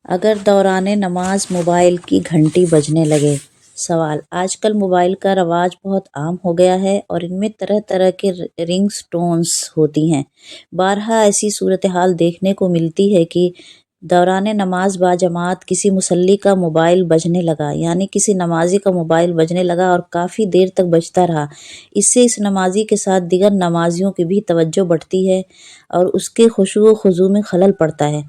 اگر دوران نماز موبائل کی گھنٹی بجنے لگے۔ سوال: آج کل موبائل کا رواج بہت عام ہو گیا ہے اور ان میں طرح طرح کے رنگز ٹونز ہوتی ہیں۔ بارہا ایسی صورتحال دیکھنے کو ملتی ہے کہ دوران نماز باجماعت کسی مصلی کا موبائل بجنے لگا، یعنی کسی نمازی کا موبائل بجنے لگا اور کافی دیر تک بجتا رہا۔ اس سے اس نمازی کے ساتھ دیگر نمازیوں کی بھی توجہ بڑھتی ہے اور اس کے خشوع و خضوع میں خلل پڑتا ہے۔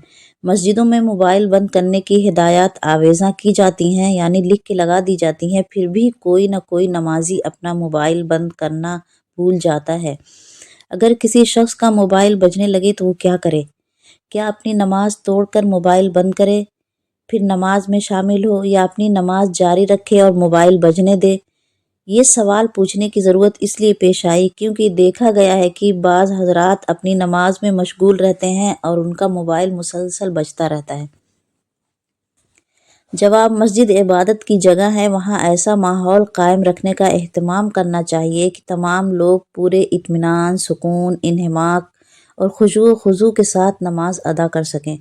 مسجدوں میں موبائل بند کرنے کی ہدایات آویزاں کی جاتی ہیں، یعنی لکھ کے لگا دی جاتی ہیں، پھر بھی کوئی نہ کوئی نمازی اپنا موبائل بند کرنا بھول جاتا ہے۔ اگر کسی شخص کا موبائل بجنے لگے تو وہ کیا کرے؟ کیا اپنی نماز توڑ کر موبائل بند کرے، پھر نماز میں شامل ہو، یا اپنی نماز جاری رکھے اور موبائل بجنے دے؟ یہ سوال پوچھنے کی ضرورت اس لیے پیش آئی کیونکہ دیکھا گیا ہے کہ بعض حضرات اپنی نماز میں مشغول رہتے ہیں اور ان کا موبائل مسلسل بجتا رہتا ہے۔ جواب: مسجد عبادت کی جگہ ہے، وہاں ایسا ماحول قائم رکھنے کا اہتمام کرنا چاہیے کہ تمام لوگ پورے اطمینان، سکون، انہماک اور خشوع و خضوع کے ساتھ نماز ادا کر سکیں۔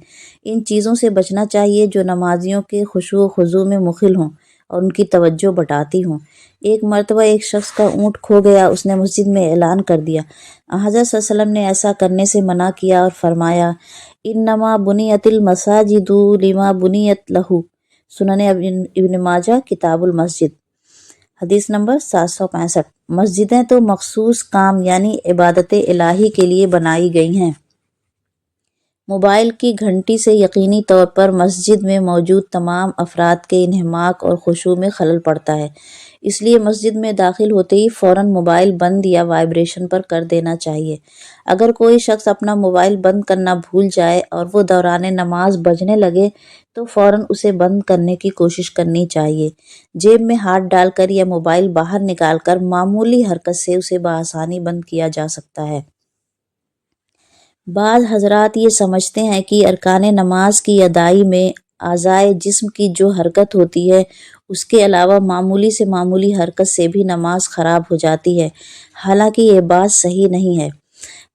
ان چیزوں سے بچنا چاہیے جو نمازیوں کے خشوع و خضوع میں مخل ہوں اور ان کی توجہ بٹاتی ہوں۔ ایک مرتبہ ایک شخص کا اونٹ کھو گیا، اس نے مسجد میں اعلان کر دیا۔ حضرت صلی اللہ علیہ وسلم نے ایسا کرنے سے منع کیا اور فرمایا: انما بنیت المساجد لما بنیت لہ۔ سنن ابن ماجہ کتاب المسجد، حدیث نمبر 765۔ مسجدیں تو مخصوص کام یعنی عبادت الہی کے لیے بنائی گئی ہیں۔ موبائل کی گھنٹی سے یقینی طور پر مسجد میں موجود تمام افراد کے انہماک اور خشوع میں خلل پڑتا ہے، اس لیے مسجد میں داخل ہوتے ہی فوراً موبائل بند یا وائبریشن پر کر دینا چاہیے۔ اگر کوئی شخص اپنا موبائل بند کرنا بھول جائے اور وہ دوران نماز بجنے لگے تو فوراً اسے بند کرنے کی کوشش کرنی چاہیے۔ جیب میں ہاتھ ڈال کر یا موبائل باہر نکال کر معمولی حرکت سے اسے بآسانی بند کیا جا سکتا ہے۔ بعض حضرات یہ سمجھتے ہیں کہ ارکان نماز کی ادائی میں اعضائے جسم کی جو حرکت ہوتی ہے اس کے علاوہ معمولی سے معمولی حرکت سے بھی نماز خراب ہو جاتی ہے، حالانکہ یہ بات صحیح نہیں ہے۔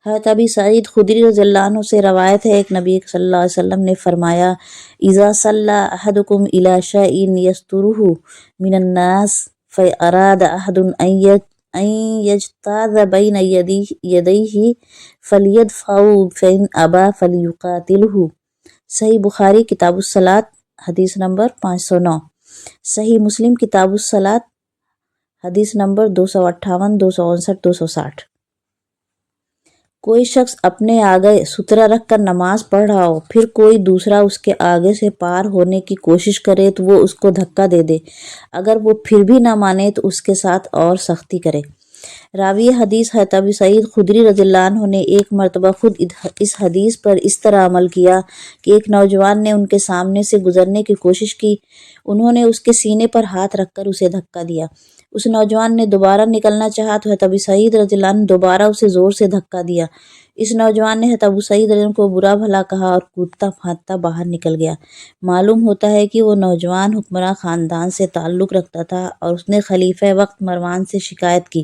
حضرت ابی سعید خدری رضی اللہ عنہ سے روایت ہے، ایک نبی صلی اللہ علیہ وسلم نے فرمایا: اذا صلی احدکم الی شیء یسترہ من الناس فاراد احد ان یجتاز بین یدیہ فلیدفعہ فإن ابی فلیقاتلہ۔ صحیح بخاری کتاب الصلاۃ، حدیث نمبر 509۔ صحیح مسلم کتاب الصلاۃ، حدیث نمبر 258، 259، 260۔ کوئی شخص اپنے آگے سترہ رکھ کر نماز پڑھ رہا ہو، پھر کوئی دوسرا اس کے آگے سے پار ہونے کی کوشش کرے تو وہ اس کو دھکا دے دے، اگر وہ پھر بھی نہ مانے تو اس کے ساتھ اور سختی کرے۔ راوی حدیث حضرت ابی سعید خدری رضی اللہ عنہ نے ایک مرتبہ خود اس حدیث پر اس طرح عمل کیا کہ ایک نوجوان نے ان کے سامنے سے گزرنے کی کوشش کی، انہوں نے اس کے سینے پر ہاتھ رکھ کر اسے دھکا دیا۔ اس نوجوان نے دوبارہ نکلنا چاہا تو حضرت ابی سعید رضی اللہ عنہ دوبارہ اسے زور سے دھکا دیا۔ اس نوجوان نے حضرت ابو سعید رضی اللہ عنہ کو برا بھلا کہا اور کودتا پھاندتا باہر نکل گیا۔ معلوم ہوتا ہے کہ وہ نوجوان حکمراں خاندان سے تعلق رکھتا تھا اور اس نے خلیفہ وقت مروان سے شکایت کی۔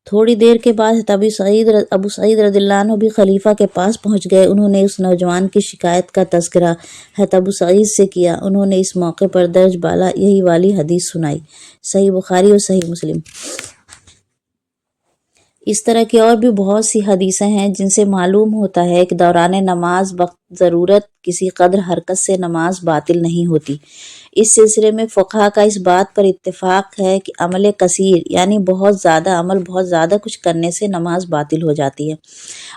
تھوڑی دیر کے بعد حضرت ابو سعید رضی اللہ عنہ بھی خلیفہ کے پاس پہنچ گئے۔ انہوں نے اس نوجوان کی شکایت کا تذکرہ حضرت ابو سعید سے کیا۔ انہوں نے اس موقع پر درج بالا یہی والی حدیث سنائی۔ صحیح بخاری اور صحیح مسلم۔ اس طرح کی اور بھی بہت سی حدیثیں ہیں جن سے معلوم ہوتا ہے کہ دوران نماز وقت ضرورت کسی قدر حرکت سے نماز باطل نہیں ہوتی۔ اس سلسلے میں فقہا کا اس بات پر اتفاق ہے کہ عمل کثیر یعنی بہت زیادہ کچھ کرنے سے نماز باطل ہو جاتی ہے،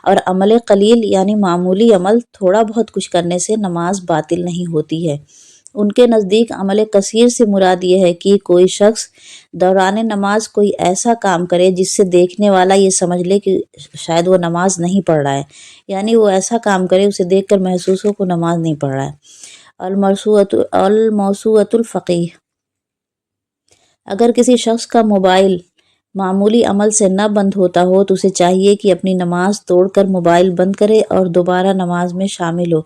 اور عمل قلیل یعنی معمولی عمل تھوڑا بہت کچھ کرنے سے نماز باطل نہیں ہوتی ہے۔ ان کے نزدیک عمل کثیر سے مراد یہ ہے کہ کوئی شخص دوران نماز کوئی ایسا کام کرے جس سے دیکھنے والا یہ سمجھ لے کہ شاید وہ نماز نہیں پڑھ رہا ہے، یعنی وہ ایسا کام کرے اسے دیکھ کر محسوس ہو کہ نماز نہیں پڑھ رہا ہے۔ الموسوعۃ الفقیہ: اگر کسی شخص کا موبائل معمولی عمل سے نہ بند ہوتا ہو تو اسے چاہیے کہ اپنی نماز توڑ کر موبائل بند کرے اور دوبارہ نماز میں شامل ہو۔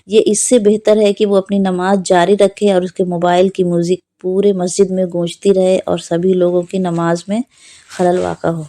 یہ اس سے بہتر ہے کہ وہ اپنی نماز جاری رکھے اور اس کے موبائل کی میوزک پورے مسجد میں گونجتی رہے اور سبھی لوگوں کی نماز میں خلل واقع ہو۔